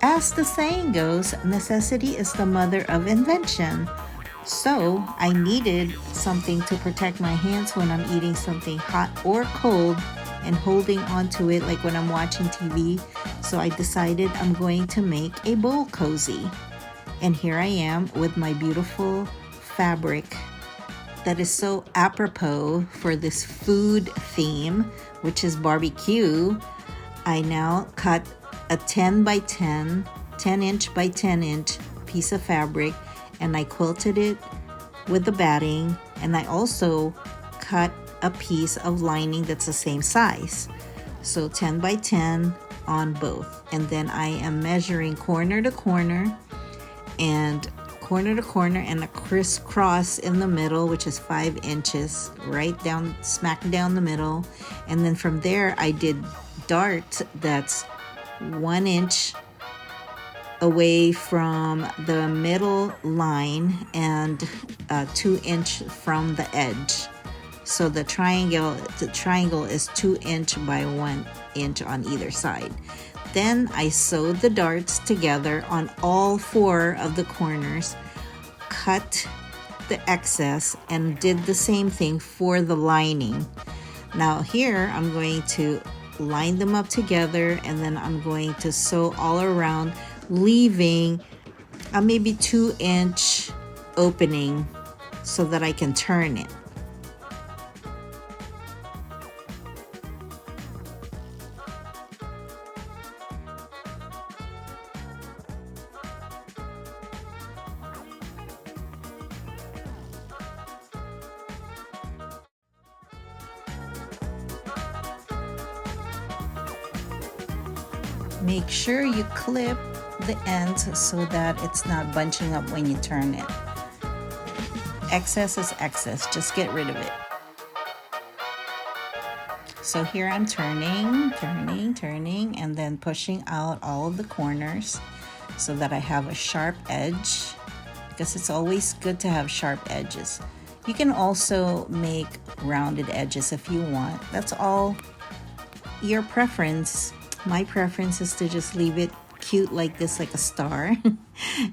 As the saying goes, necessity is the mother of invention. So I needed something to protect my hands when I'm eating something hot or cold and holding onto it like when I'm watching TV. So I decided I'm going to make a bowl cozy. And here I am with my beautiful fabric that is so apropos for this food theme, which is barbecue. I now cut a 10 by 10, 10 inch by 10 inch piece of fabric, and I quilted it with the batting, and I also cut a piece of lining that's the same size. So 10 by 10 on both. And then I am measuring corner to corner and a crisscross in the middle, which is 5 inches, right down, smack down the middle. And then from there, I did dart that's 1 inch away from the middle line and 2 inch from the edge. So the triangle is 2 inch by 1 inch on either side. Then I sewed the darts together on all 4 of the corners, cut the excess, and did the same thing for the lining. Now here I'm going to line them up together, and then I'm going to sew all around, leaving a maybe 2 inch opening so that I can turn it. Make sure you clip the ends so that it's not bunching up when you turn it. Excess is excess, just get rid of it. So here I'm turning, and then pushing out all of the corners so that I have a sharp edge, because it's always good to have sharp edges. You can also make rounded edges if you want. That's all your preference. My preference is to just leave it cute like this, like a star.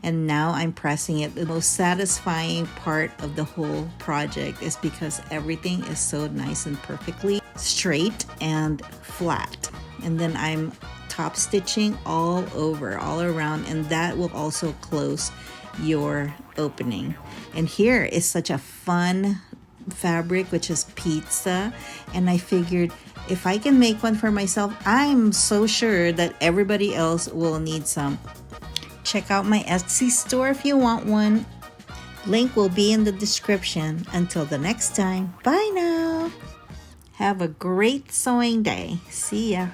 And now I'm pressing it. The most satisfying part of the whole project is because everything is so nice and perfectly straight and flat. And then I'm top stitching all over, all around, and that will also close your opening. And here is such a fun fabric, which is pizza, and I figured if I can make one for myself, I'm so sure that everybody else will need some. Check out my Etsy store if you want one. Link will be in the description. Until the next time, bye now. Have a great sewing day. See ya.